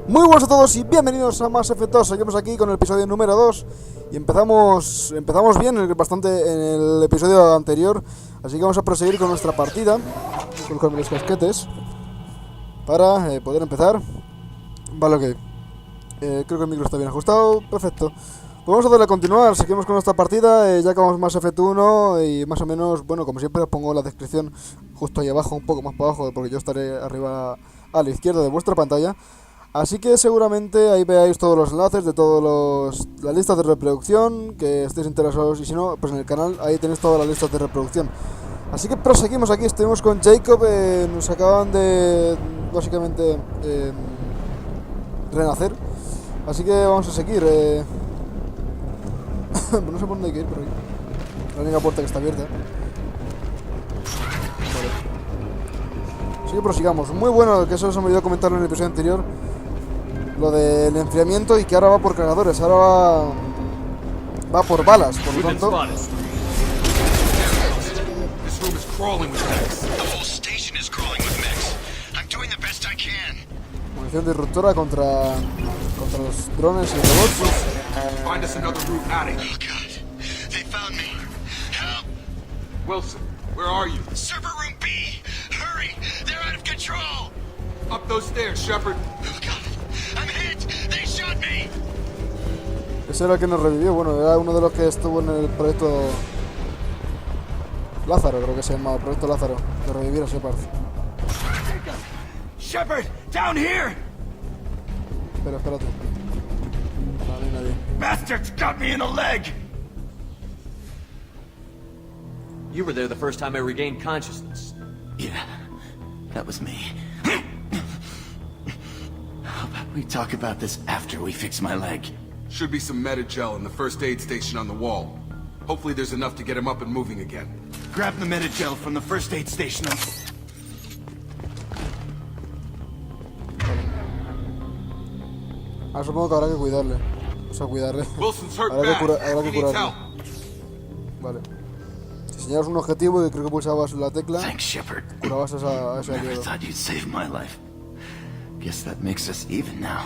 Muy buenas a todos y bienvenidos a Mass Effect 2. Seguimos aquí con el episodio número 2 y empezamos bien, bastante en el episodio anterior. Así que vamos a proseguir con nuestra partida. Con los casquetes para poder empezar. Vale, ok. Creo que el micro está bien ajustado. Perfecto. Pues vamos a darle a continuar. Seguimos con nuestra partida. Ya acabamos Mass Effect 1 y más o menos, bueno, como siempre os pongo la descripción justo ahí abajo, un poco más para abajo, porque yo estaré arriba a la izquierda de vuestra pantalla. Así que seguramente ahí veáis todos los enlaces de todas las listas de reproducción que estéis interesados, y si no, pues en el canal ahí tenéis todas las listas de reproducción. Así que proseguimos aquí, estuvimos con Jacob, nos acaban de básicamente renacer. Así que vamos a seguir. No sé por dónde hay que ir, pero aquí. La única puerta que está abierta. Vale. Así que prosigamos. Muy bueno, que eso se me olvidó comentarlo en el episodio anterior. Lo del enfriamiento y que ahora va por cargadores, ahora va por balas, por lo tanto. Munición disruptora contra los drones y robots. Wilson, where are you? Server room B! Hurry! They're out of control! Up those stairs, Shepard. Oh god! I'm hit! They shot me! Ese era el que nos revivió, bueno, era uno de los que estuvo en el proyecto Lázaro, creo que se llama, el proyecto Lázaro, de revivir a Shepard. Shepard, down here! Pero espérate. No hay nadie. Bastards got me in the leg! You were there the first time I regained consciousness. Yeah, that was me. How about we talk about this after we fix my leg? Should be some Metagel in the first aid station on the wall. Hopefully there's enough to get him up and moving again. Grab the Metagel from the first aid station. Ah, supongo que habrá que cuidarle. O sea, cuidarle. Wilson's hurt habrá que bad. habrá que He needs curarle. help. Vale. Si señalas un objetivo y creo que pulsabas la tecla, Thanks, Shepard. curabas a ese Never aliado. thought you'd save my life. Guess that makes us even now.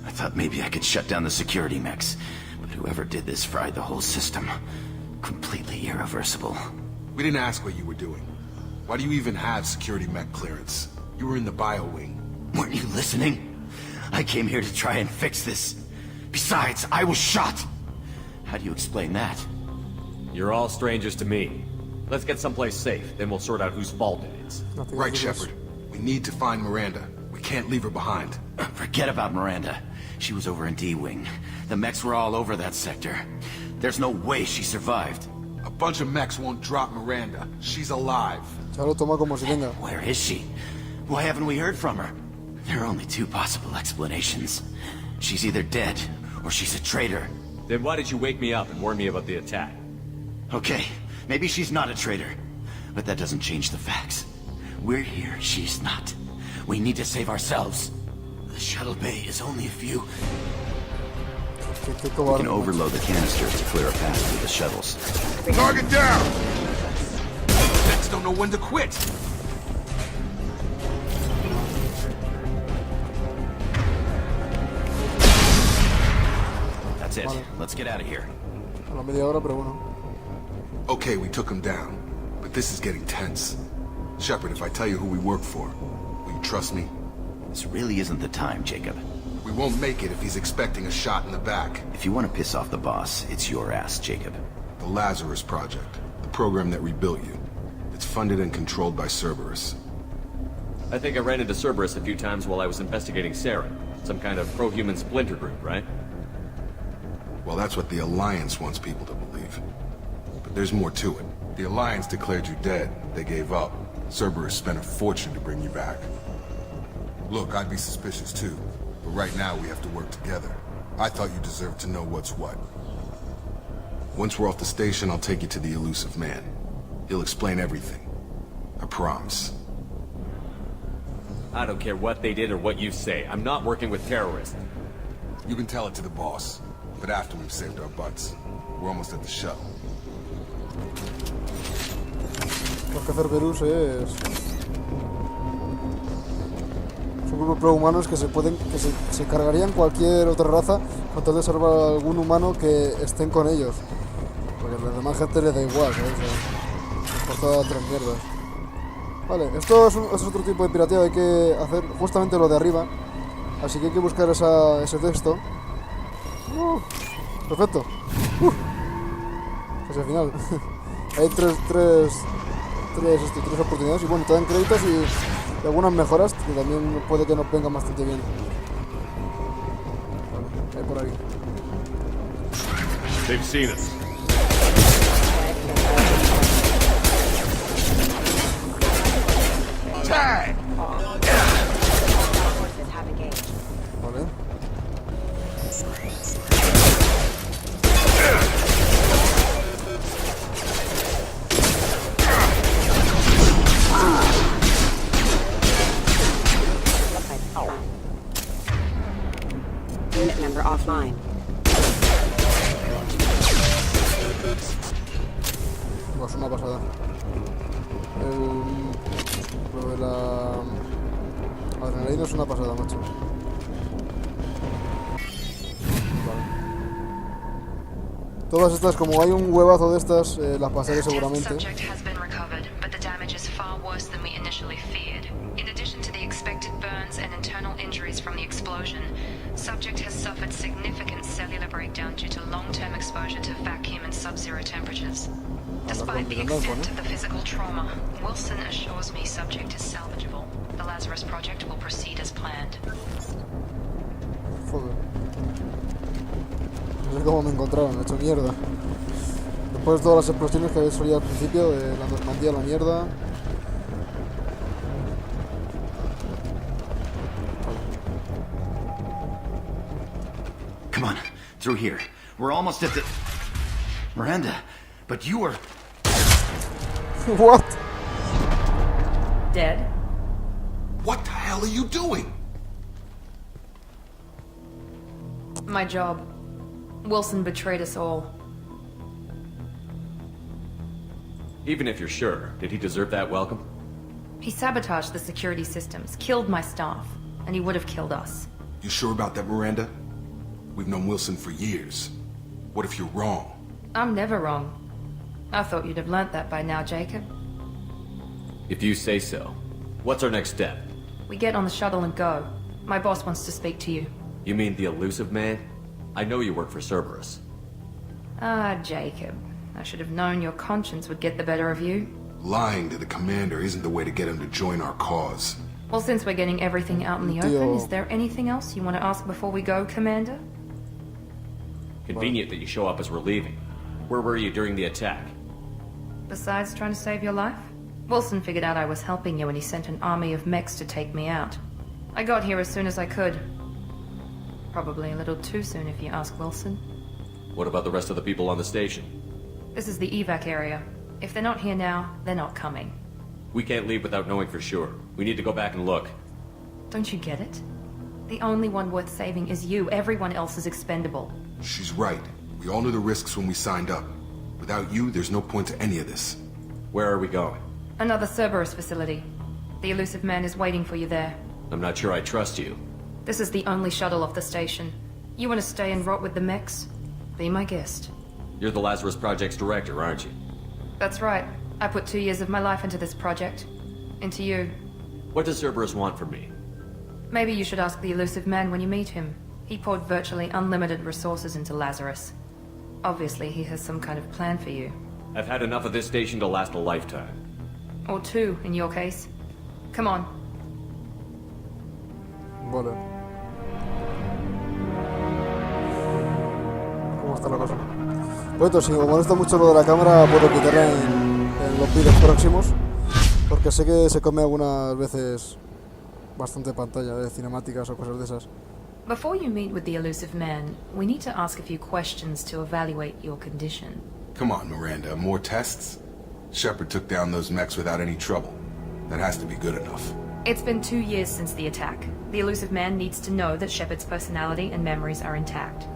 I thought maybe I could shut down the security mechs, but whoever did this fried the whole system. Completely irreversible. We didn't ask what you were doing. Why do you even have security mech clearance? You were in the bio wing. Weren't you listening? I came here to try and fix this. Besides, I was shot. How do you explain that? You're all strangers to me. Let's get someplace safe, then we'll sort out whose fault it is. Nothing Right, else. Shepard. We need to find Miranda. We can't leave her behind. Forget about Miranda. She was over in D-Wing. The mechs were all over that sector. There's no way she survived. A bunch of mechs won't drop Miranda. She's alive. Ya lo toma como si venga. Where is she? Why haven't we heard from her? There are only two possible explanations. She's either dead, or she's a traitor. Then why did you wake me up and warn me about the attack? Okay, maybe she's not a traitor. But that doesn't change the facts. We're here, she's not. We need to save ourselves. The shuttle bay is only a few. Qué We cobarde, can macho. overload the canisters to clear a path through the shuttles. Target down! Mechs don't know when to quit. That's it. Vale. Let's get out of here. A la media hora, pero bueno. Okay, we took him down. But this is getting tense. Shepard, if I tell you who we work for, will you trust me? This really isn't the time, Jacob. We won't make it if he's expecting a shot in the back. If you want to piss off the boss, it's your ass, Jacob. The Lazarus Project, the program that rebuilt you. It's funded and controlled by Cerberus. I think I ran into Cerberus a few times while I was investigating Sarah. Some kind of pro-human splinter group, right? Well, that's what the Alliance wants people to believe. But there's more to it. The Alliance declared you dead. They gave up. Cerberus spent a fortune to bring you back. Look, I'd be suspicious too. But right now we have to work together. I thought you deserved to know what's what. Once we're off the station, I'll take you to the elusive man. He'll explain everything. I promise. I don't care what they did or what you say. I'm not working with terrorists. You can tell it to the boss. But after we've saved our butts. We're almost at the shuttle. Lo que hacer Verus es Son grupos pro-humanos que se cargarían cualquier otra raza con tal de salvar a algún humano que estén con ellos. Porque a la demás gente le da igual, ¿sabes? Les importa tres mierdas. Vale, esto es otro tipo de pirateo. Hay que hacer justamente lo de arriba. Así que hay que buscar ese texto. Perfecto. Casi al final. Hay tres oportunidades y bueno, te dan créditos y algunas mejoras que también puede que nos vengan bastante bien. Vale, hay por aquí. They've seen us. Tag! Vale. Unit member offline. Pues una pasada. Lo de la adrenalina es una pasada, macho. Vale. Todas estas, como hay un huevazo de estas, las pasaré seguramente. Subject has been recovered, but the damage is far worse than we initially feared. In addition to the expected burns and internal injuries from the explosion, subject has suffered significant cellular breakdown due to long-term exposure to vacuum and sub-zero temperatures. Despite the extent of the physical trauma, Wilson assures me subject is salvageable. The Lazarus project will proceed as planned. Joder. No sé cómo me encontraron, he hecho mierda. Después de todas las explosiones que había solido al principio, la Normandía a la mierda. Come on, through here. We're almost at the... Miranda, but you were... What? Dead? What the hell are you doing? My job. Wilson betrayed us all. Even if you're sure, did he deserve that welcome? He sabotaged the security systems, killed my staff, and he would have killed us. You sure about that, Miranda? We've known Wilson for years. What if you're wrong? I'm never wrong. I thought you'd have learnt that by now, Jacob. If you say so. What's our next step? We get on the shuttle and go. My boss wants to speak to you. You mean the elusive man? I know you work for Cerberus. Ah, Jacob. I should have known your conscience would get the better of you. Lying to the commander isn't the way to get him to join our cause. Well, since we're getting everything out in the open, is there anything else you want to ask before we go, Commander? Convenient that you show up as we're leaving. Where were you during the attack? Besides trying to save your life? Wilson figured out I was helping you and he sent an army of mechs to take me out. I got here as soon as I could. Probably a little too soon if you ask Wilson. What about the rest of the people on the station? This is the evac area. If they're not here now, they're not coming. We can't leave without knowing for sure. We need to go back and look. Don't you get it? The only one worth saving is you. Everyone else is expendable. She's right. We all knew the risks when we signed up. Without you, there's no point to any of this. Where are we going? Another Cerberus facility. The elusive man is waiting for you there. I'm not sure I trust you. This is the only shuttle off the station. You want to stay and rot with the mechs? Be my guest. You're the Lazarus Project's director, aren't you? That's right. I put 2 years of my life into this project. Into you. What does Cerberus want from me? Maybe you should ask the elusive man when you meet him. He poured virtually unlimited resources into Lazarus. Obviously, he has some kind of plan for you. I've had enough of this station to last a lifetime. Or 2, in your case. Come on. Vale. ¿Cómo está la cosa? Bueno, si me molesta mucho lo de la cámara, puedo quitarla en los vídeos próximos. Porque sé que se come algunas veces bastante pantalla de cinemáticas o cosas de esas. Before you meet with the elusive man, we need to ask a few questions to evaluate your condition. Come on, Miranda. More tests? Shepard took down those mechs without any trouble. That has to be good enough. It's been 2 years since the attack. The elusive man needs to know that Shepard's personality and memories are intact.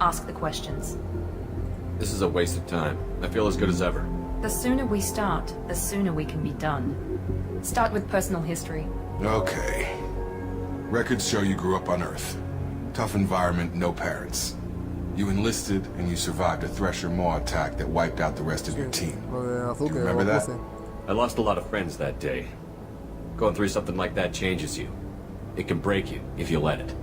Ask the questions. This is a waste of time. I feel as good as ever. The sooner we start, the sooner we can be done. Start with personal history. Okay. Records show you grew up on Earth. Tough environment, no parents. You enlisted and you survived a Thresher Maw attack that wiped out the rest of your team. Lo de azul, You que remember lo that? puse. I lost a lot of friends that day. Going through something like that changes you. It can break you if you let it.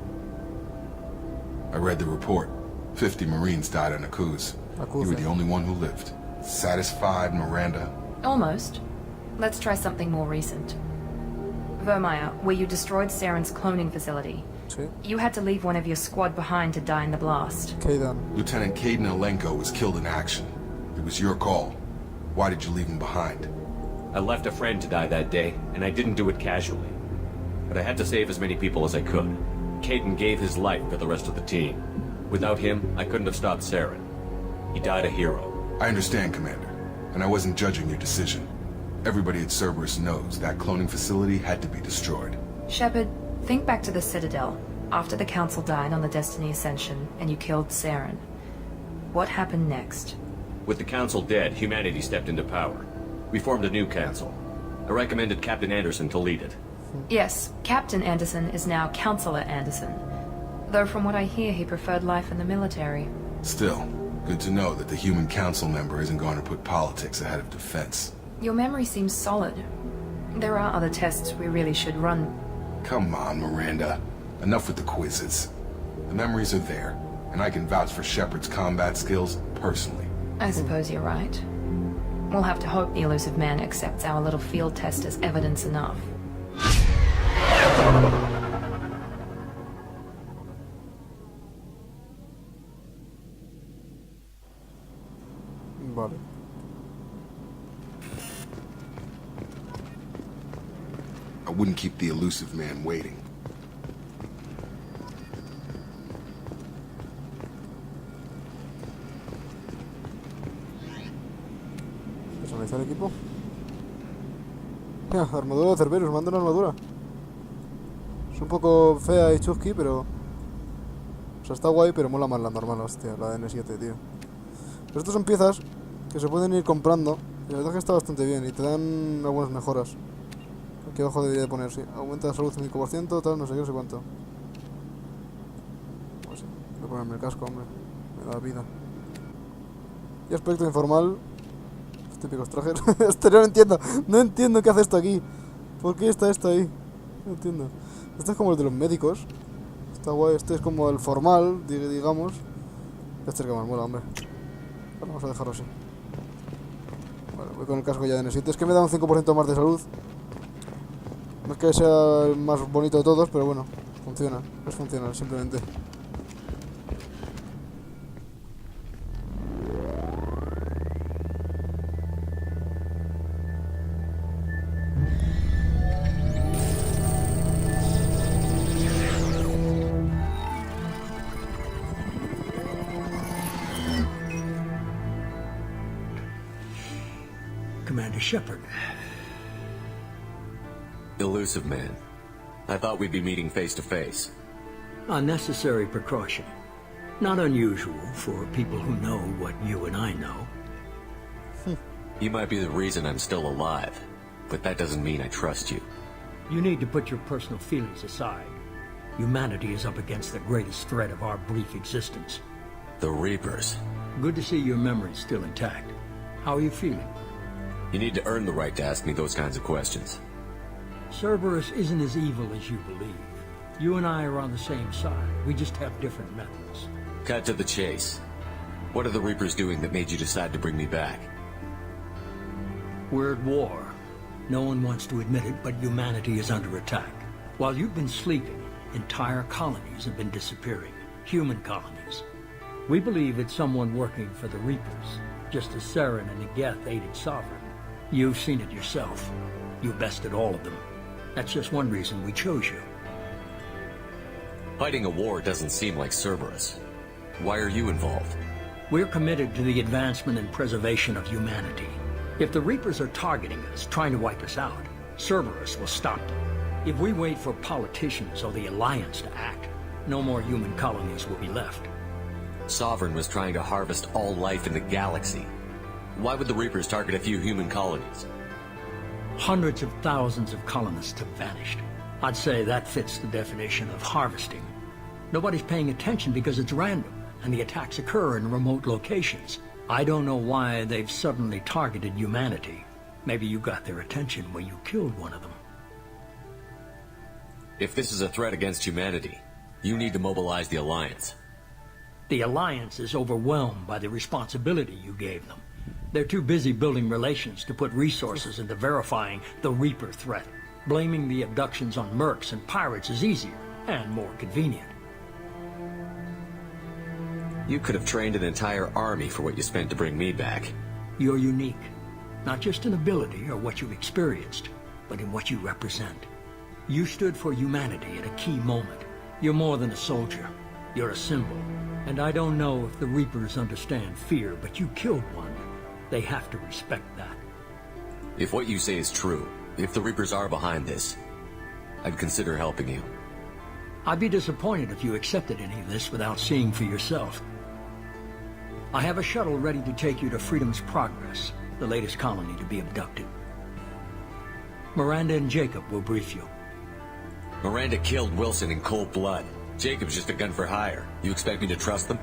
I read the report. 50 Marines died on Akuz. You were the only one who lived. Satisfied, Miranda? Almost. Let's try something more recent. Vermeer, where you destroyed Saren's cloning facility. Sí. You had to leave one of your squad behind to die in the blast. Kaidan. Lieutenant Caden Alenko was killed in action. It was your call. Why did you leave him behind? I left a friend to die that day, and I didn't do it casually. But I had to save as many people as I could. Caden gave his life for the rest of the team. Without him, I couldn't have stopped Saren. He died a hero. I understand, Commander. And I wasn't judging your decision. Everybody at Cerberus knows that cloning facility had to be destroyed. Shepard, think back to the Citadel, after the Council died on the Destiny Ascension, and you killed Saren. What happened next? With the Council dead, humanity stepped into power. We formed a new Council. I recommended Captain Anderson to lead it. Yes, Captain Anderson is now Counselor Anderson. Though from what I hear, he preferred life in the military. Still, good to know that the human council member isn't going to put politics ahead of defense. Your memory seems solid. There are other tests we really should run. Come on, Miranda. Enough with the quizzes. The memories are there, and I can vouch for Shepard's combat skills personally. I suppose you're right. We'll have to hope the elusive man accepts our little field test as evidence enough. Vale. I wouldn't keep the elusive man waiting. Personalizar equipo. Ja, armadura de Cerberus, manda una armadura. Es un poco fea y chusky, pero... O sea, está guay, pero mola más la normal, hostia, la de N7, tío. Pero estas son piezas que se pueden ir comprando. Y la verdad es que está bastante bien y te dan algunas mejoras. Aquí abajo debería de poner, sí. Aumenta la salud un 5%, tal, no sé qué, no sé cuánto. Pues sí, voy a ponerme el casco, hombre. Me da vida. Y aspecto informal. Los típicos trajes. Este no entiendo. No entiendo qué hace esto aquí. ¿Por qué está esto ahí? No entiendo. Este es como el de los médicos. Está guay. Este es como el formal, digamos. Este es el que más mola, hombre. Vale, vamos a dejarlo así. Vale, voy con el casco ya de N7. Es que me da un 5% más de salud. No es que sea el más bonito de todos, pero bueno, funciona. Es funcional, simplemente. Commander Shepard. Elusive man. I thought we'd be meeting face to face. A necessary precaution. Not unusual for people who know what you and I know. You might be the reason I'm still alive, but that doesn't mean I trust you. You need to put your personal feelings aside. Humanity is up against the greatest threat of our brief existence. The Reapers. Good to see your memory still intact. How are you feeling? You need to earn the right to ask me those kinds of questions. Cerberus isn't as evil as you believe. You and I are on the same side. We just have different methods. Cut to the chase. What are the Reapers doing that made you decide to bring me back? We're at war. No one wants to admit it, but humanity is under attack. While you've been sleeping, entire colonies have been disappearing. Human colonies. We believe it's someone working for the Reapers, just as Saren and Negeth aided Sovereign. You've seen it yourself. You bested all of them. That's just one reason we chose you. Fighting a war doesn't seem like Cerberus. Why are you involved? We're committed to the advancement and preservation of humanity. If the Reapers are targeting us, trying to wipe us out, Cerberus will stop them. If we wait for politicians or the Alliance to act, no more human colonies will be left. Sovereign was trying to harvest all life in the galaxy. Why would the Reapers target a few human colonies? Hundreds of thousands of colonists have vanished. I'd say that fits the definition of harvesting. Nobody's paying attention because it's random, and the attacks occur in remote locations. I don't know why they've suddenly targeted humanity. Maybe you got their attention when you killed one of them. If this is a threat against humanity, you need to mobilize the Alliance. The Alliance is overwhelmed by the responsibility you gave them. They're too busy building relations to put resources into verifying the Reaper threat. Blaming the abductions on mercs and pirates is easier and more convenient. You could have trained an entire army for what you spent to bring me back. You're unique, not just in ability or what you've experienced, but in what you represent. You stood for humanity at a key moment. You're more than a soldier. You're a symbol. And I don't know if the Reapers understand fear, but you killed one. They have to respect that. If what you say is true, if the Reapers are behind this, I'd consider helping you. I'd be disappointed if you accepted any of this without seeing for yourself. I have a shuttle ready to take you to Freedom's Progress, the latest colony to be abducted. Miranda and Jacob will brief you. Miranda killed Wilson in cold blood. Jacob's just a gun for hire. You expect me to trust them?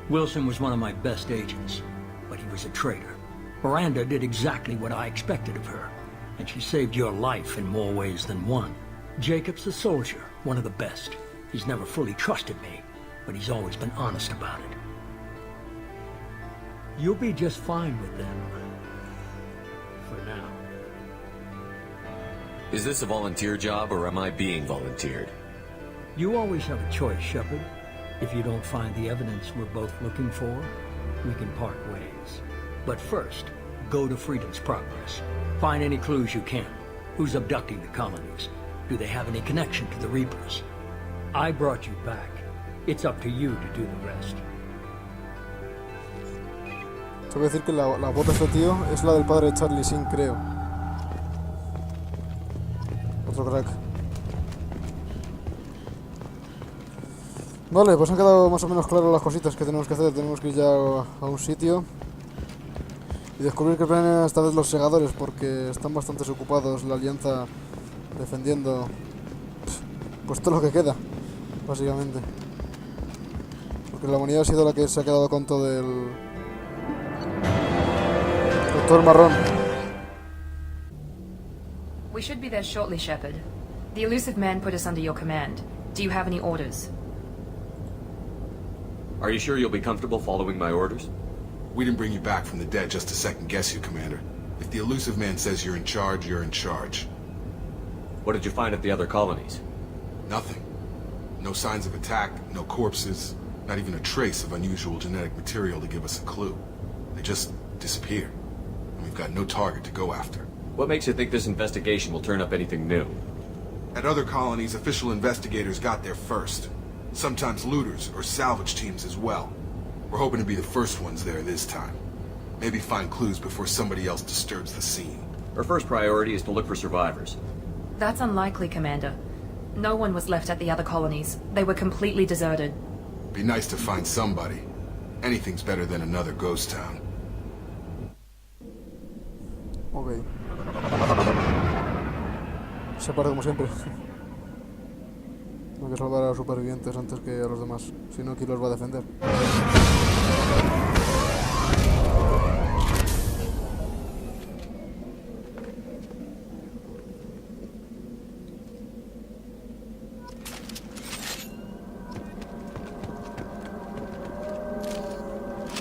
Wilson was one of my best agents, but he was a traitor. Miranda did exactly what I expected of her, and she saved your life in more ways than one. Jacob's a soldier, one of the best. He's never fully trusted me, but he's always been honest about it. You'll be just fine with them. For now. Is this a volunteer job, or am I being volunteered? You always have a choice, Shepard. If you don't find the evidence we're both looking for, we can part ways. But first, go to Freedom's Progress. Find any clues you can. Who's abducting the colonies? Do they have any connection to the Reapers? I brought you back. It's up to you to do the rest. Tengo que decir que la voz de este tío es la del padre de Charlie Sheen, creo. Otro crack. Vale, pues han quedado más o menos claras las cositas que tenemos que hacer. Tenemos que ir ya a un sitio y descubrir que planean esta vez los segadores, porque están bastante ocupados la alianza defendiendo pues todo lo que queda, básicamente. Porque la humanidad ha sido la que se ha quedado con todo el marrón. We should be there shortly, Shepard. The elusive man put us under your command. Do you have any orders? Are you sure you'll be comfortable following my orders? We didn't bring you back from the dead just to second-guess you, Commander. If the elusive man says you're in charge, you're in charge. What did you find at the other colonies? Nothing. No signs of attack, no corpses, not even a trace of unusual genetic material to give us a clue. They just disappeared, and we've got no target to go after. What makes you think this investigation will turn up anything new? At other colonies, official investigators got there first. Sometimes looters or salvage teams as well. We're hoping to be the first ones there this time. Maybe find clues before somebody else disturbs the scene. Our first priority is to look for survivors. That's unlikely, Commander. No one was left at the other colonies. They were completely deserted. Be nice to find somebody. Anything's better than another ghost town. Ok. Se parte como siempre. Hay que salvar a los supervivientes antes que a los demás. Si no, ¿quién los va a defender?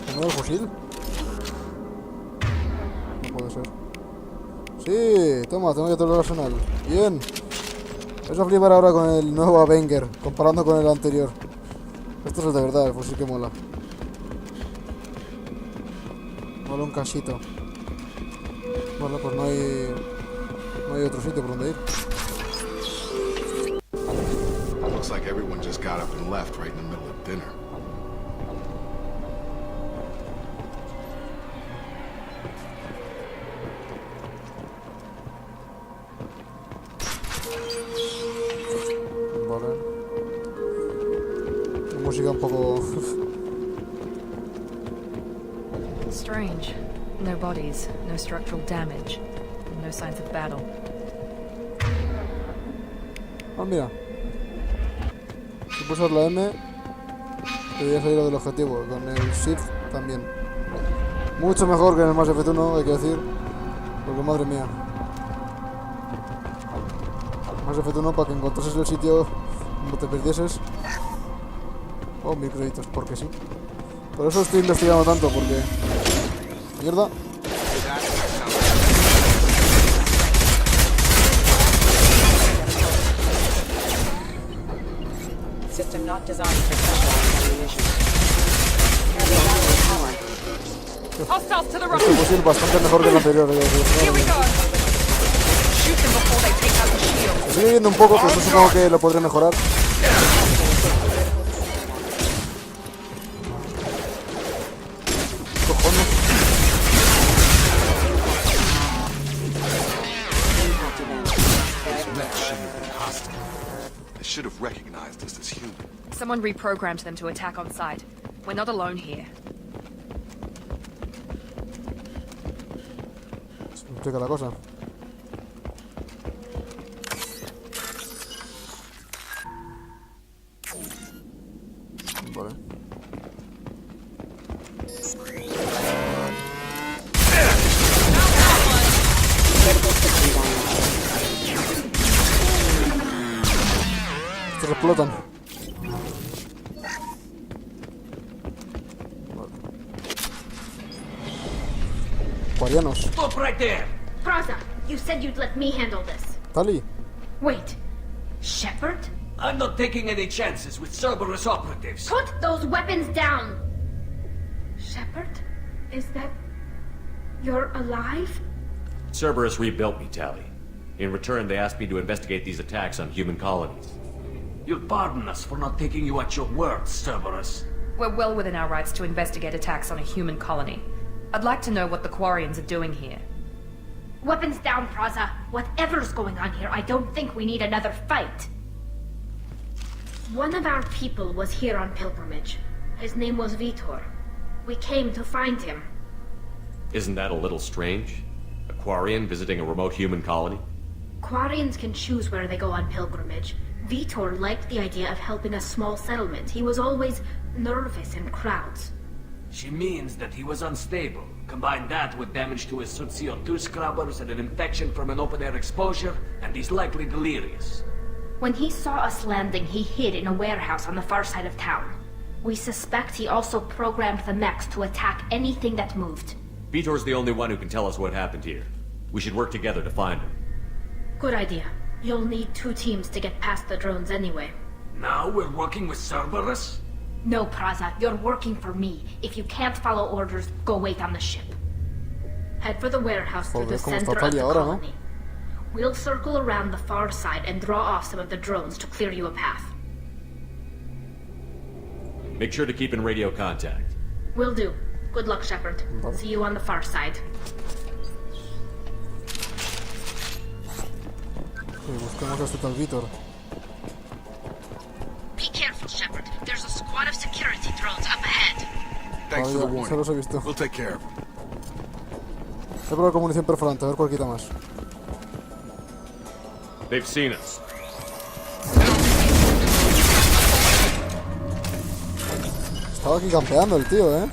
¿Un nuevo fusil? No puede ser. Sí, toma, tengo ya todo el arsenal. Bien. Vais a flipar ahora con el nuevo Avenger, comparando con el anterior. Este es el de verdad, el fusil que mola. Mola un casito. Bueno, pues no hay otro sitio por donde ir. Looks like everyone just got up and left right in the middle of dinner. Vale. La música un poco... Strange. No bodies, no structural damage, and no signs of battle. Ah, mira. Si pulsas la M, debería salir lo del objetivo. Con el Shift también. Mucho mejor que en el Mass Effect 1, hay que decir. Porque madre mía. Mass Effect 1, para que encontrases el sitio, no te perdieses. Oh, microditos, porque sí. Por eso estoy investigando tanto, porque... Mierda. System not designed for specialized ammunition. Hostiles to the right. Este fusil bastante mejor que el anterior. Here we go. Shoot them before they take out the shield. Se sigue viendo un poco, pero eso supongo que lo podré mejorar. Cojones. They should have recognized us as human. Someone reprogrammed them to attack on sight. We're not alone here. Se me explica la cosa. Vale. Estos explotan. Vale. Guardianos. Stop right there! Praza, you said you'd let me handle this. Tali. Wait. Shepard? I'm not taking any chances with Cerberus operatives. Put those weapons down! Shepard? Is that... You're alive? Cerberus rebuilt me, Tally. In return, they asked me to investigate these attacks on human colonies. You'll pardon us for not taking you at your word, Cerberus. We're well within our rights to investigate attacks on a human colony. I'd like to know what the Quarians are doing here. Weapons down, Praza. Whatever's going on here, I don't think we need another fight. One of our people was here on pilgrimage. His name was Vitor. We came to find him. Isn't that a little strange? A Quarian visiting a remote human colony? Quarians can choose where they go on pilgrimage. Vitor liked the idea of helping a small settlement. He was always nervous in crowds. She means that he was unstable. Combine that with damage to his suit CO2 scrubbers and an infection from an open-air exposure, and he's likely delirious. When he saw us landing, he hid in a warehouse on the far side of town. We suspect he also programmed the mechs to attack anything that moved. Vitor's the only one who can tell us what happened here. We should work together to find him. Good idea. You'll need 2 teams to get past the drones anyway. Now we're working with Cerberus? No, Praza, you're working for me. If you can't follow orders, go wait on the ship. Head for the warehouse through the Joder, ¿cómo center está of the Talia ahora, no? colony. We'll circle around the far side and draw off some of the drones to clear you a path. Make sure to keep in radio contact. Will do. Good luck, Shepard. See you on the far side. Buscamos a este tal Vitor. Be careful, Shepard. There's a squad of security drones up ahead. Thanks for the Ya, se los he warning. visto. We'll take care of him. He probado con munición perforante, a ver cuál quita más. They've seen us. Estaba aquí campeando el tío, ¿eh?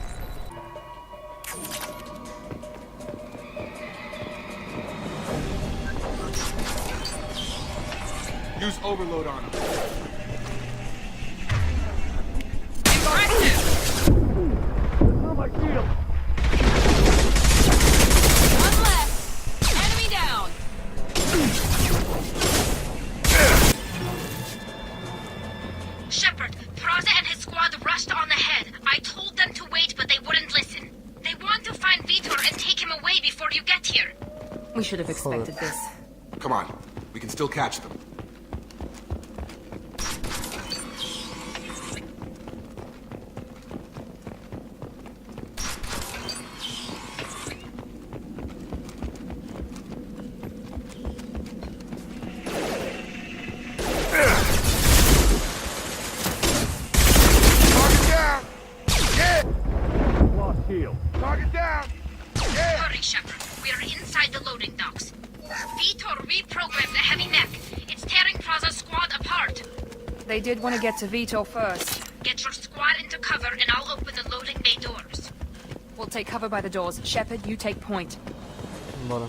Use overload on him. One left. Enemy down. Shepard, Praza and his squad rushed on ahead. I told them to wait, but they wouldn't listen. They want to find Vitor and take him away before you get here. We should have expected this. Come on. We can still catch them. Hurry, Shepard. We are inside the loading docks. Vitor reprogrammed the heavy mech. It's tearing Praza's squad apart. They did want to get to Vito first. Get your squad into cover and I'll open the loading bay doors. We'll take cover by the doors. Shepard, you take point. Vale.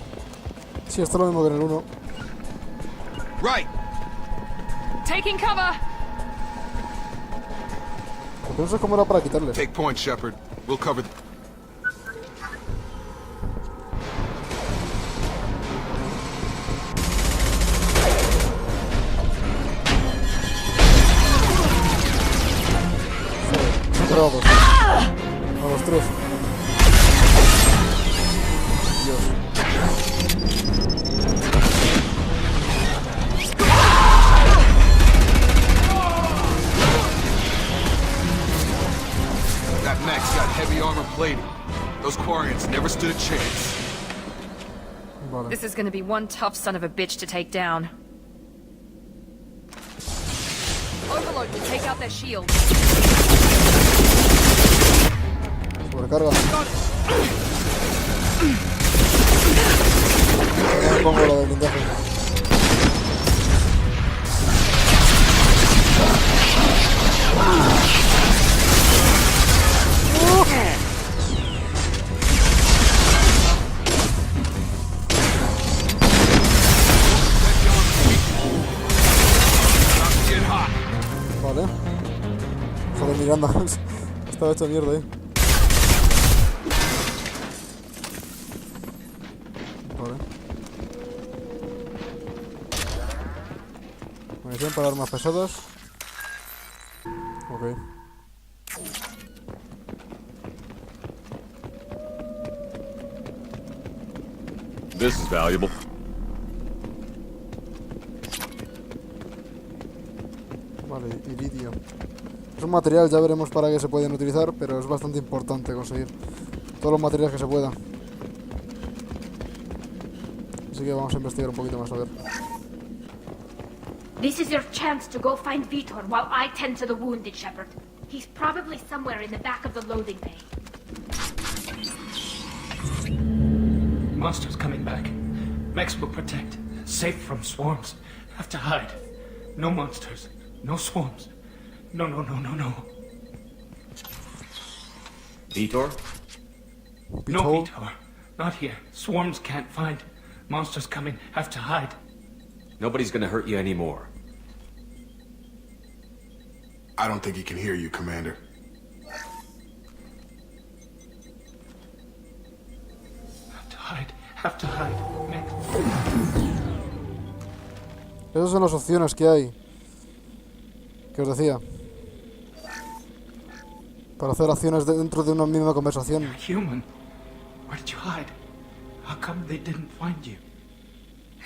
Sí, esto es lo mismo que en el 1. Right! Taking cover! Lo que no sé cómo era para quitarles. Take point, Shepard. We'll cover... Todos. A los 3. Dios. That mech's got heavy armor plating. Those Quarians never stood a chance. Vale. This is gonna be one tough son of a bitch to take down. Overload will take out their shield. Sobrecarga. Me pongo la de blindaje. Vale. Joder, Miranda. Estaba hecho mierda ahí. Vale. Munición para armas pesadas. Ok. This is valuable. Vale, iridio. Es un material, ya veremos para qué se pueden utilizar, pero es bastante importante conseguir todos los materiales que se puedan. Así que vamos a investigar un poquito más, a ver. This is your chance to go find Vitor while I tend to the wounded, Shepard. He's probably somewhere in the back of the loading bay. Monsters coming back. Mechs will protect. Safe from swarms. Have to hide. No monsters. No swarms. No. Vitor? No, told? Vitor. Not here. Swarms can't find. Monsters coming. Have to hide. Nobody's gonna hurt you anymore. I don't think he can hear you, Commander. Have to hide. Mech. Esas son las opciones que hay. Que os decía. Para hacer acciones dentro de una misma conversación. Human. Where did you hide? How come they didn't find you?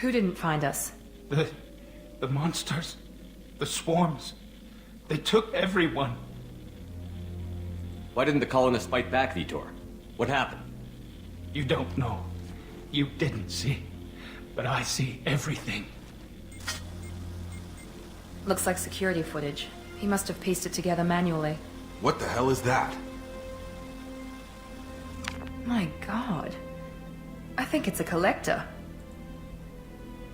Who didn't find us? The monsters. The swarms. They took everyone. Why didn't the colonists fight back, Vitor? What happened? You don't know. You didn't see. But I see everything. Looks like security footage. He must have pieced it together manually. What the hell is that? My god. I think it's a collector.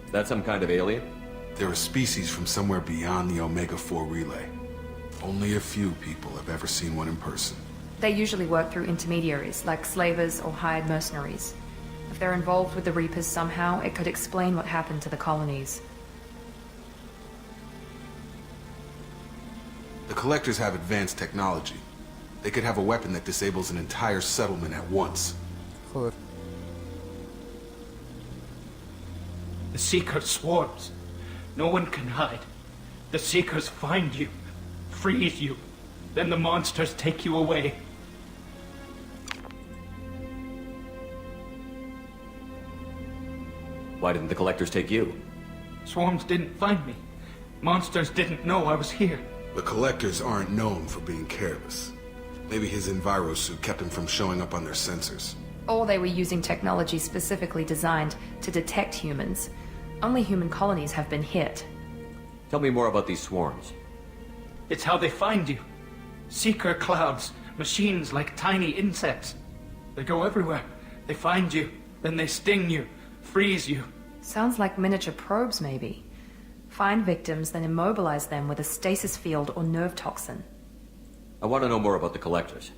Is that some kind of alien? They're a species from somewhere beyond the Omega-4 relay. Only a few people have ever seen one in person. They usually work through intermediaries, like slavers or hired mercenaries. If they're involved with the Reapers somehow, it could explain what happened to the colonies. The Collectors have advanced technology. They could have a weapon that disables an entire settlement at once. Joder. The Seeker swarms. No one can hide. The Seekers find you, freeze you, then the monsters take you away. Why didn't the collectors take you? Swarms didn't find me. Monsters didn't know I was here. The Collectors aren't known for being careless. Maybe his Enviro suit kept him from showing up on their sensors. Or they were using technology specifically designed to detect humans. Only human colonies have been hit. Tell me more about these swarms. It's how they find you. Seeker clouds, machines like tiny insects. They go everywhere. They find you, then they sting you, freeze you, Sounds like miniature probes, maybe. Find victims, then immobilize them with a stasis field or nerve toxin. I want to know more about the collectors.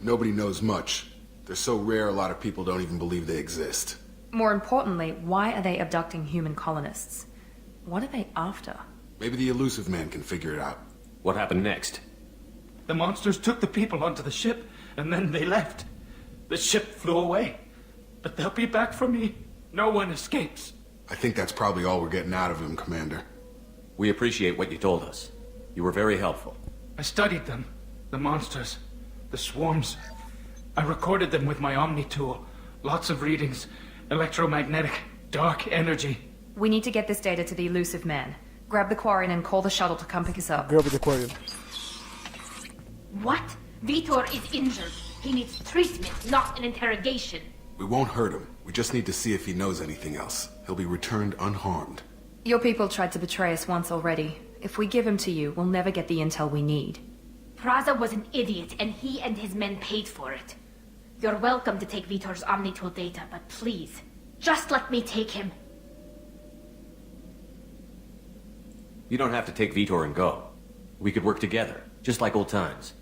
Nobody knows much. They're so rare, a lot of people don't even believe they exist. More importantly, why are they abducting human colonists? What are they after? Maybe the elusive man can figure it out. What happened next? The monsters took the people onto the ship, and then they left. The ship flew away. But they'll be back for me. No one escapes. I think that's probably all we're getting out of him, Commander. We appreciate what you told us. You were very helpful. I studied them. The monsters. The swarms. I recorded them with my Omni tool. Lots of readings. Electromagnetic. Dark energy. We need to get this data to the elusive man. Grab the Quarian and call the shuttle to come pick us up. Grab the Quarian. What? Vitor is injured. He needs treatment, not an interrogation. We won't hurt him. We just need to see if he knows anything else. He'll be returned unharmed. Your people tried to betray us once already. If we give him to you, we'll never get the intel we need. Praza was an idiot, and he and his men paid for it. You're welcome to take Vitor's Omnitool data, but please, just let me take him. You don't have to take Vitor and go. We could work together, just like old times.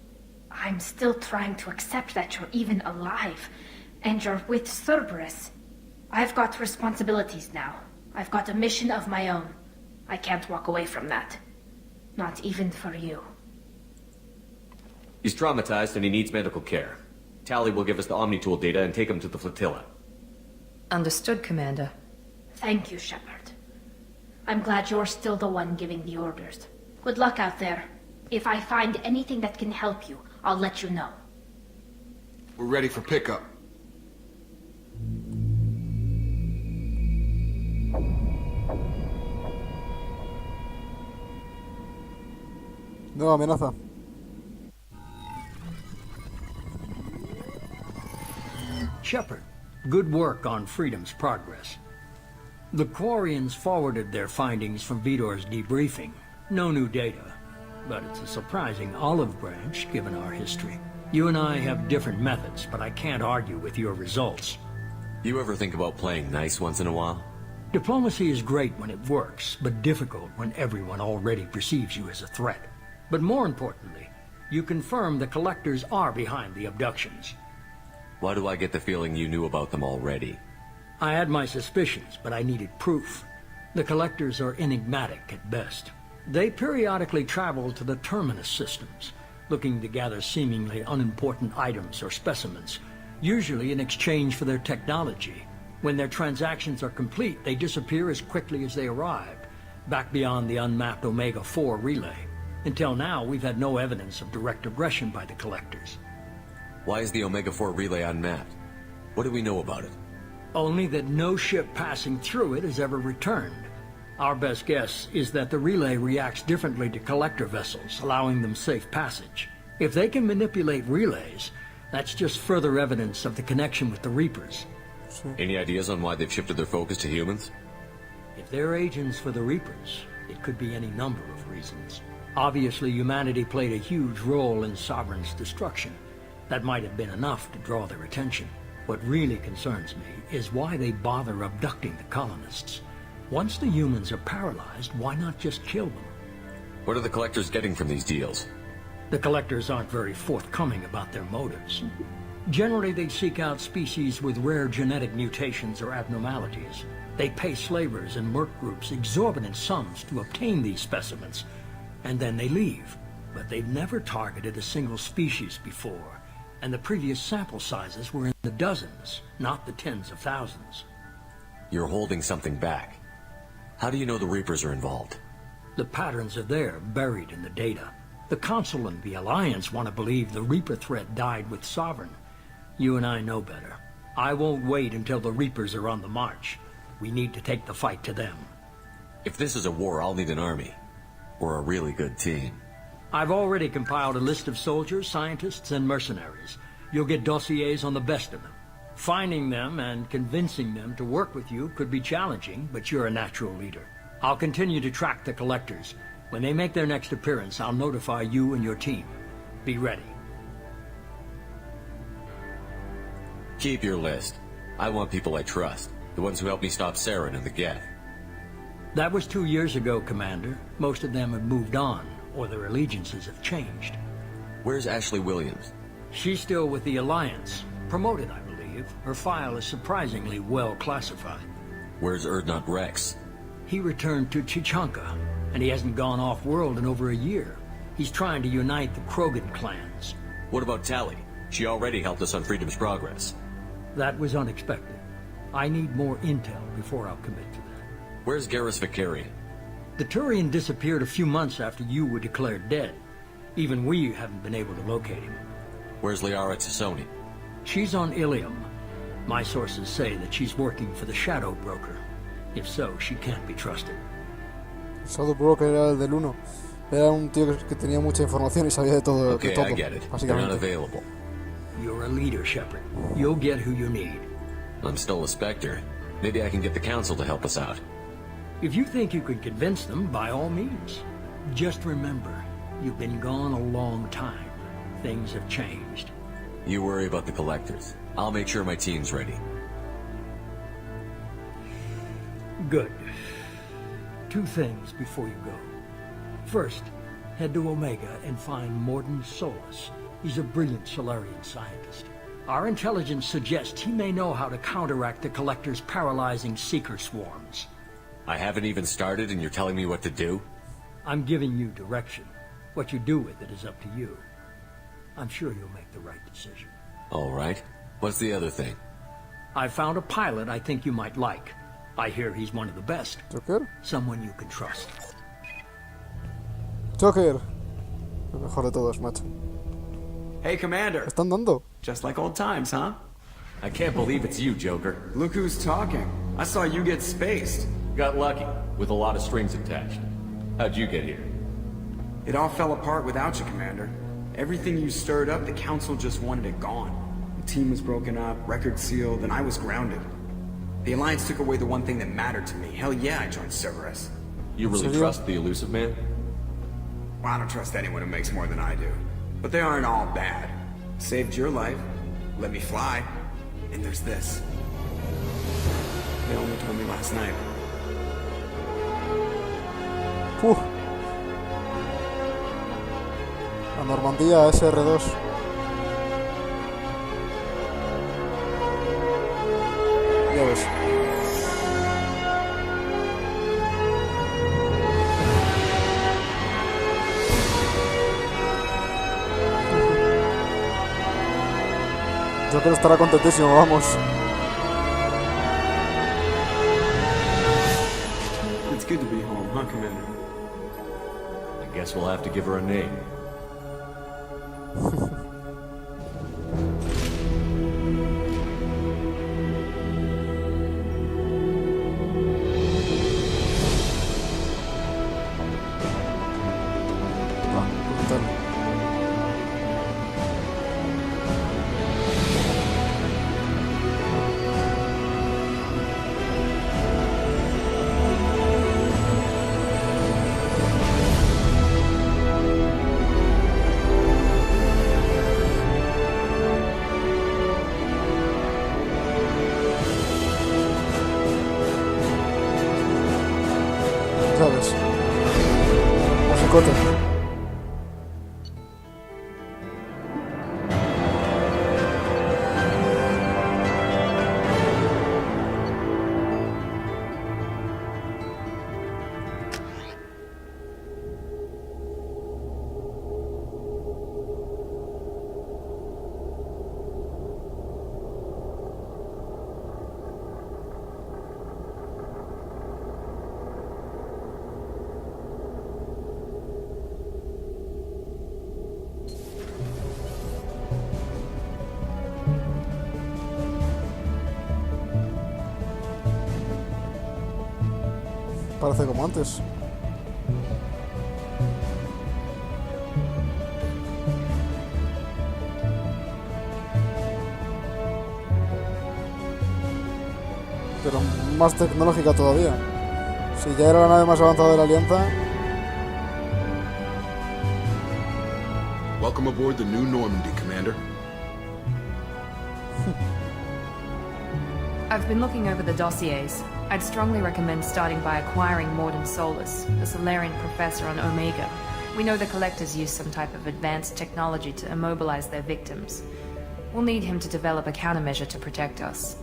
I'm still trying to accept that you're even alive, and you're with Cerberus. I've got responsibilities now. I've got a mission of my own. I can't walk away from that. Not even for you. He's traumatized and he needs medical care. Tally will give us the Omnitool data and take him to the flotilla. Understood, Commander. Thank you, Shepard. I'm glad you're still the one giving the orders. Good luck out there. If I find anything that can help you, I'll let you know. We're ready for pickup. Nueva amenaza. Shepard, good work on Freedom's progress. The Quarians forwarded their findings from Vitor's debriefing. No new data, but it's a surprising olive branch given our history. You and I have different methods, but I can't argue with your results. You ever think about playing nice once in a while? Diplomacy is great when it works, but difficult when everyone already perceives you as a threat. But more importantly, you confirm the collectors are behind the abductions. Why do I get the feeling you knew about them already? I had my suspicions, but I needed proof. The collectors are enigmatic at best. They periodically travel to the terminus systems, looking to gather seemingly unimportant items or specimens, usually in exchange for their technology. When their transactions are complete, they disappear as quickly as they arrived, back beyond the unmapped Omega-4 relay. Until now, we've had no evidence of direct aggression by the collectors. Why is the Omega-4 relay unmapped? What do we know about it? Only that no ship passing through it has ever returned. Our best guess is that the relay reacts differently to collector vessels, allowing them safe passage. If they can manipulate relays, that's just further evidence of the connection with the Reapers. Any ideas on why they've shifted their focus to humans? If they're agents for the Reapers, it could be any number of reasons. Obviously, humanity played a huge role in Sovereign's destruction. That might have been enough to draw their attention. What really concerns me is why they bother abducting the colonists. Once the humans are paralyzed, why not just kill them? What are the collectors getting from these deals? The collectors aren't very forthcoming about their motives. Generally, they seek out species with rare genetic mutations or abnormalities. They pay slavers and merc groups exorbitant sums to obtain these specimens, and then they leave. But they've never targeted a single species before, and the previous sample sizes were in the dozens, not the tens of thousands. You're holding something back. How do you know the Reapers are involved? The patterns are there, buried in the data. The Council and the Alliance want to believe the Reaper threat died with Sovereign. You and I know better. I won't wait until the Reapers are on the march. We need to take the fight to them. If this is a war, I'll need an army. Or a really good team. I've already compiled a list of soldiers, scientists, and mercenaries. You'll get dossiers on the best of them. Finding them and convincing them to work with you could be challenging, but you're a natural leader. I'll continue to track the collectors. When they make their next appearance, I'll notify you and your team. Be ready. Keep your list. I want people I trust. The ones who helped me stop Saren and the Geth. That was 2 years ago, Commander. Most of them have moved on, or their allegiances have changed. Where's Ashley Williams? She's still with the Alliance. Promoted, I believe. Her file is surprisingly well classified. Where's Erdnot Rex? He returned to Chichanka, and he hasn't gone off-world in over a year. He's trying to unite the Krogan clans. What about Tali? She already helped us on Freedom's Progress. That was unexpected. I need more intel before I'll commit to that. Where's Garrus Vicarian? The Turian disappeared a few months after you were declared dead. Even we haven't been able to locate him. Where's Liara Tassoni? She's on Ilium. My sources say that she's working for the Shadow Broker. If so, she can't be trusted. Shadow Broker era el del 1. Era un tío que tenía mucha información y sabía de todo. Okay, de todo, I get it. They're not básicamente. available. You're a leader, Shepard. You'll get who you need. I'm still a Spectre. Maybe I can get the Council to help us out. If you think you could convince them, by all means. Just remember, you've been gone a long time. Things have changed. You worry about the Collectors. I'll make sure my team's ready. Good. 2 things before you go. First, head to Omega and find Morden Solus. He's a brilliant Solarian scientist. Our intelligence suggests he may know how to counteract the Collector's paralyzing Seeker swarms. I haven't even started and you're telling me what to do? I'm giving you direction. What you do with it is up to you. I'm sure you'll make the right decision. All right. What's the other thing? I found a pilot I think you might like. I hear he's one of the best. Joker. Someone you can trust. Joker. El mejor de todos, macho. Hey, Commander. Están dando. Just like old times, huh? I can't believe it's you, Joker. Look who's talking. I saw you get spaced. Got lucky, with a lot of strings attached. How'd you get here? It all fell apart without you, Commander. Everything you stirred up, the Council just wanted it gone. The team was broken up, record sealed, and I was grounded. The Alliance took away the one thing that mattered to me. Hell yeah, I joined Cerberus. You really trust the Elusive Man? Well, I don't trust anyone who makes more than I do. But they aren't all bad. Saved your life, let me fly, and there's this. They only told me last night. La Normandía SR2. Ya ves. Joker estará contentísimo, vamos. It's good to be home, huh, Commander? I guess we'll have to give her a name. ¿Sabes? Musicote. Parece como antes. Pero más tecnológica todavía. Si ya era la nave más avanzada de la Alianza. Welcome aboard the new Normandy, Commander. I've been looking over the dossiers. I'd strongly recommend starting by acquiring Morden Solus, the Solarian professor on Omega. We know the Collectors use some type of advanced technology to immobilize their victims. We'll need him to develop a countermeasure to protect us.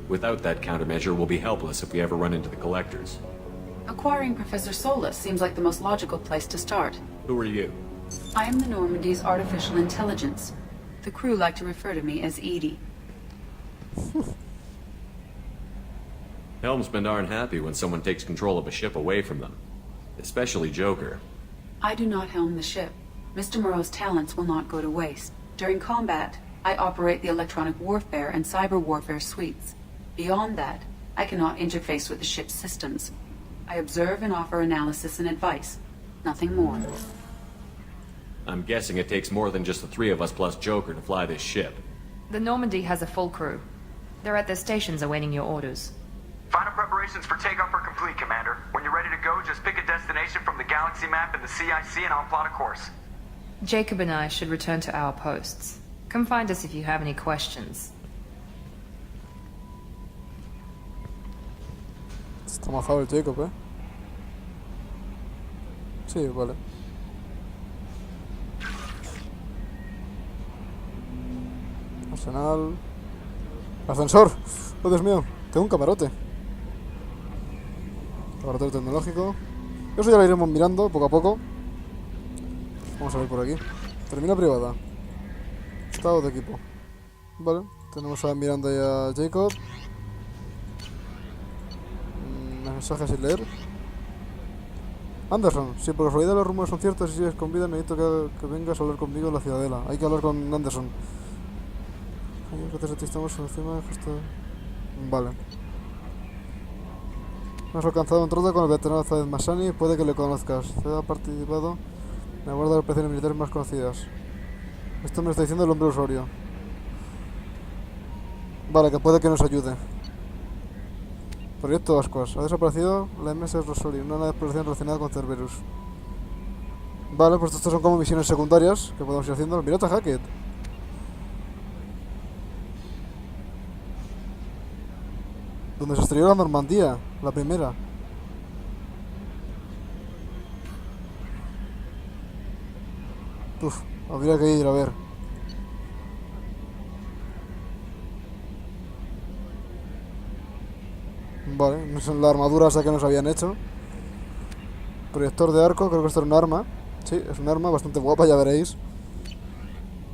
Without that countermeasure, we'll be helpless if we ever run into the Collectors. Acquiring Professor Solus seems like the most logical place to start. Who are you? I am the Normandy's artificial intelligence. The crew like to refer to me as Edie. Helmsmen aren't happy when someone takes control of a ship away from them. Especially Joker. I do not helm the ship. Mr. Moreau's talents will not go to waste. During combat, I operate the electronic warfare and cyber warfare suites. Beyond that, I cannot interface with the ship's systems. I observe and offer analysis and advice. Nothing more. I'm guessing it takes more than just the three of us plus Joker to fly this ship. The Normandy has a full crew. They're at their stations awaiting your orders. Final preparations for takeoff are complete, Commander. When you're ready to go, just pick a destination from the galaxy map in the CIC and I'll plot a course. Jacob and I should return to our posts. Come find us if you have any questions. Está majado el Jacob, ¿eh? Sí, vale. Arsenal. Ascensor. Oh, Dios mío. Tengo un camarote. Laboratorio tecnológico. Eso ya lo iremos mirando poco a poco. Vamos a ver por aquí. Termina privada. Estado de equipo. Vale. Tenemos a mirando ahí a Jacob. Mensajes sin leer. Anderson, si por casualidad los rumores son ciertos y sigues con vida, necesito que vengas a hablar conmigo en la Ciudadela. Hay que hablar con Anderson. Vale. Hemos alcanzado un trato con el veterano Zaid Massani. Puede que le conozcas. Zaid ha participado en la guardia de operaciones militares más conocidas. Esto me lo está diciendo el hombre usuario. Vale, que puede que nos ayude. Proyecto Ascuas. Ha desaparecido la MS Rosoli, una nave de exploración relacionada con Cerberus. Vale, pues estos son como misiones secundarias que podemos ir haciendo. Mirad a Hackett. Donde se estrelló la Normandía, la primera. Uf, habría que ir a ver. Vale, no son la armadura esa que nos habían hecho. Proyector de arco, creo que esto era un arma. Sí, es un arma bastante guapa, ya veréis.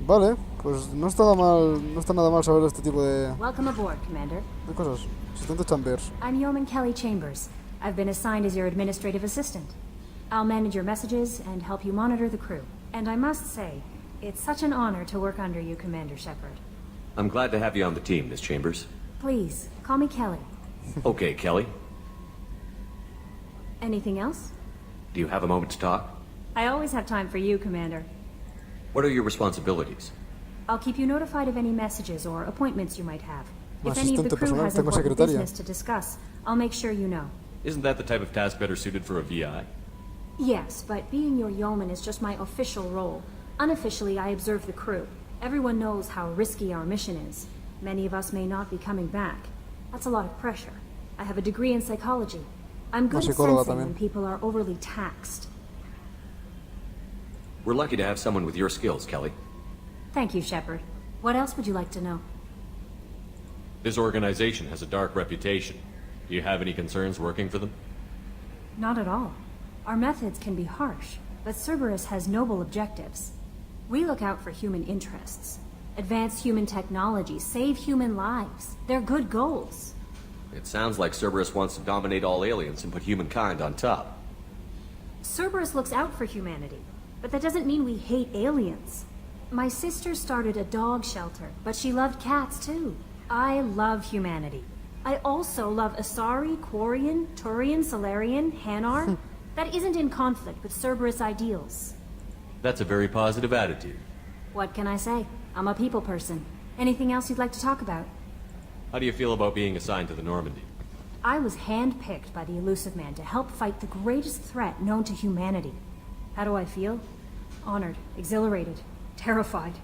Vale, pues no está nada mal saber este tipo de Welcome aboard, Commander. De cosas. Asistente Chambers. I'm Yeoman Kelly Chambers. I've been assigned as your administrative assistant. I'll manage your messages and help you monitor the crew. And I must say, it's such an honor to work under you, Commander Shepard. I'm glad to have you on the team, Miss Chambers. Please, call me Kelly. Okay, Kelly. Anything else? Do you have a moment to talk? I always have time for you, Commander. What are your responsibilities? I'll keep you notified of any messages or appointments you might have. If any of the Asistente crew personal, has tengo important secretaria. business to discuss, I'll make sure you know. Isn't that the type of task better suited for a VI? Yes, but being your yeoman is just my official role. Unofficially, I observe the crew. Everyone knows how risky our mission is. Many of us may not be coming back. That's a lot of pressure. I have a degree in psychology. I'm good at psicóloga sensing también. when people are overly taxed. We're lucky to have someone with your skills, Kelly. Thank you, Shepard. What else would you like to know? This organization has a dark reputation. Do you have any concerns working for them? Not at all. Our methods can be harsh, but Cerberus has noble objectives. We look out for human interests. Advance human technology, save human lives. They're good goals. It sounds like Cerberus wants to dominate all aliens and put humankind on top. Cerberus looks out for humanity, but that doesn't mean we hate aliens. My sister started a dog shelter, but she loved cats too. I love humanity. I also love Asari, Quarian, Turian, Solarian, Hanar. That isn't in conflict with Cerberus ideals. That's a very positive attitude. What can I say? I'm a people person. Anything else you'd like to talk about? How do you feel about being assigned to the Normandy? I was handpicked by the Elusive Man to help fight the greatest threat known to humanity. How do I feel? Honored, exhilarated, terrified.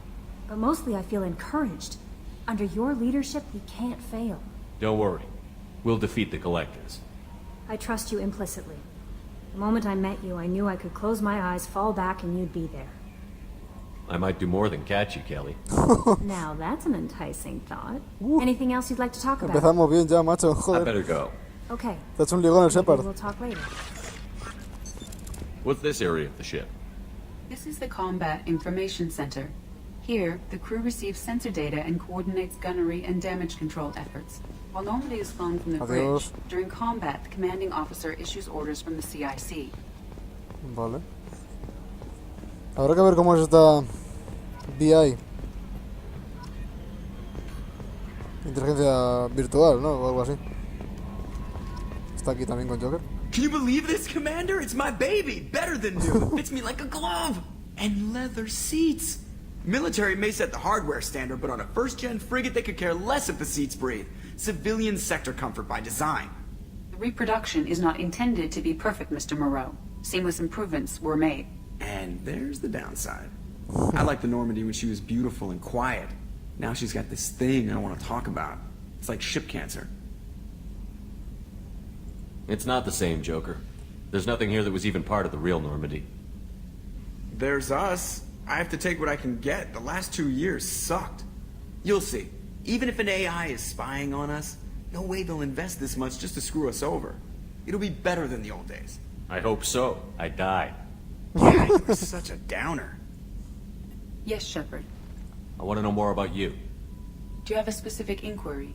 But mostly I feel encouraged. Under your leadership, we can't fail. Don't worry. We'll defeat the Collectors. I trust you implicitly. The moment I met you, I knew I could close my eyes, fall back, and you'd be there. I might do more than catch you, Kelly. Now that's an enticing thought. Anything else you'd like to talk about? Empezamos bien ya, macho. I Joder. better go. Okay. That's un ligón el Maybe Shepard. we'll talk later. What's this area of the ship? This is the Combat Information Center. Here, the crew receives sensor data and coordinates gunnery and damage control efforts. While Normandy is flown from the Adiós. bridge, during combat, the commanding officer issues orders from the CIC. Vale. Habrá que ver cómo es esta BI. Inteligencia virtual, ¿no? O algo así. Está aquí también con Joker. Can you believe this, Commander? It's my baby! Better than new! Fits me like a glove! And leather seats! Military may set the hardware standard, but on a first-gen frigate they could care less if the seats breathe. Civilian sector comfort by design. The reproduction is not intended to be perfect, Mr. Moreau. Seamless improvements were made. And there's the downside. I liked the Normandy when she was beautiful and quiet. Now she's got this thing I don't want to talk about. It's like ship cancer. It's not the same, Joker. There's nothing here that was even part of the real Normandy. There's us. I have to take what I can get. The last 2 years sucked. You'll see. Even if an AI is spying on us, no way they'll invest this much just to screw us over. It'll be better than the old days. I hope so. I died. Yeah, you were such a downer. Yes, Shepard. I want to know more about you. Do you have a specific inquiry?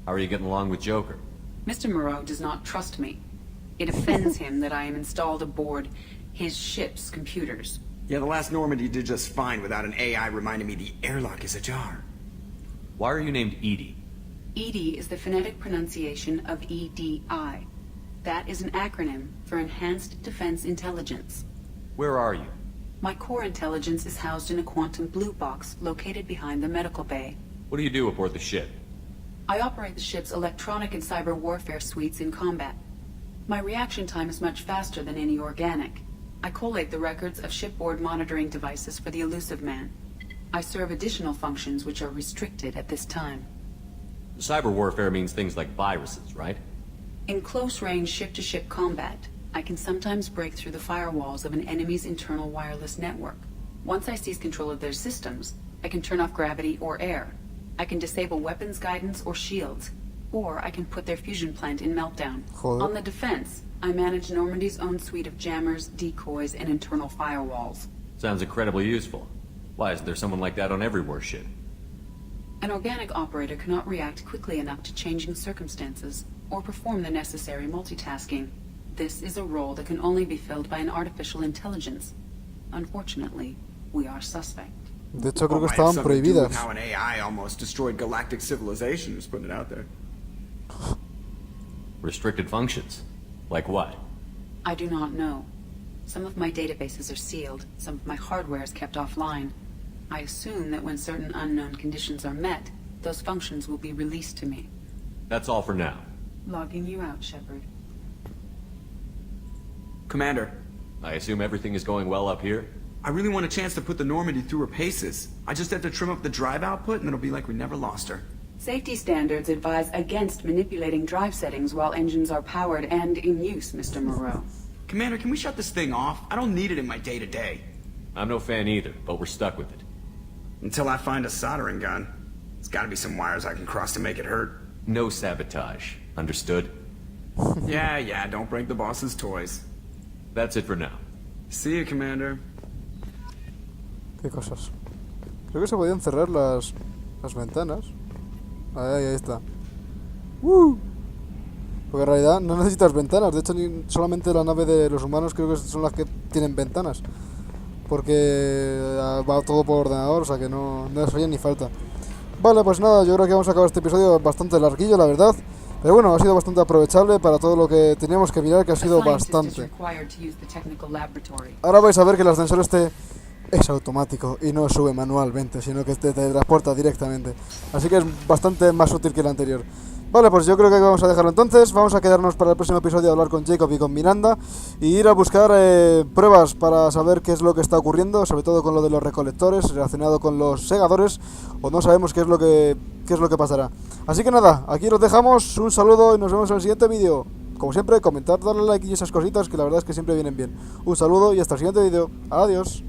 How are you getting along with Joker? Mr. Moreau does not trust me. It offends him that I am installed aboard his ship's computers. Yeah, the last Normandy did just fine without an AI reminding me the airlock is ajar. Why are you named Edie? EDI is the phonetic pronunciation of EDI. That is an acronym for Enhanced Defense Intelligence. Where are you? My core intelligence is housed in a quantum blue box located behind the medical bay. What do you do aboard the ship? I operate the ship's electronic and cyber warfare suites in combat. My reaction time is much faster than any organic. I collate the records of shipboard monitoring devices for the elusive man. I serve additional functions which are restricted at this time. Cyber warfare means things like viruses, right? In close-range ship-to-ship combat, I can sometimes break through the firewalls of an enemy's internal wireless network. Once I seize control of their systems, I can turn off gravity or air. I can disable weapons guidance or shields, or I can put their fusion plant in meltdown. On the defense, I manage Normandy's own suite of jammers, decoys, and internal firewalls. Sounds incredibly useful. Why isn't there someone like that on every warship? An organic operator cannot react quickly enough to changing circumstances, or perform the necessary multitasking. This is a role that can only be filled by an artificial intelligence. Unfortunately, we are suspect. De hecho, creo que Might have estaban something to do with prohibidas. how an AI almost destroyed galactic civilization, just putting it out there. Restricted functions? Like what? I do not know. Some of my databases are sealed, some of my hardware is kept offline. I assume that when certain unknown conditions are met, those functions will be released to me. That's all for now. Logging you out, Shepard. Commander, I assume everything is going well up here? I really want a chance to put the Normandy through her paces. I just have to trim up the drive output and it'll be like we never lost her. Safety standards advise against manipulating drive settings while engines are powered and in use, Mr. Moreau. Commander, can we shut this thing off? I don't need it in my day-to-day. I'm no fan either, but we're stuck with it. Until I find a soldering gun. There's gotta be some wires I can cross to make it hurt. No sabotage. Understood? Yeah, don't break the boss's toys. That's it for now. See you, Commander. ¿Qué cosas? Creo que se podían cerrar las ventanas. Ahí está. Porque en realidad no necesitas ventanas. De hecho, solamente la nave de los humanos creo que son las que tienen ventanas. Porque va todo por ordenador, o sea que no les haría ni falta. Vale, pues nada, yo creo que vamos a acabar este episodio bastante larguillo, la verdad. Pero bueno, ha sido bastante aprovechable para todo lo que teníamos que mirar, que ha sido bastante. Ahora vais a ver que el ascensor es automático y no sube manualmente, sino que te teletransporta directamente. Así que es bastante más útil que el anterior. Vale, pues yo creo que vamos a dejarlo entonces. Vamos a quedarnos para el próximo episodio a hablar con Jacob y con Miranda y ir a buscar pruebas para saber qué es lo que está ocurriendo, sobre todo con lo de los recolectores relacionado con los segadores, o no sabemos qué es lo que pasará. Así que nada, aquí los dejamos, un saludo y nos vemos en el siguiente vídeo. Como siempre, comentar, darle like y esas cositas que la verdad es que siempre vienen bien. Un saludo y hasta el siguiente vídeo. Adiós.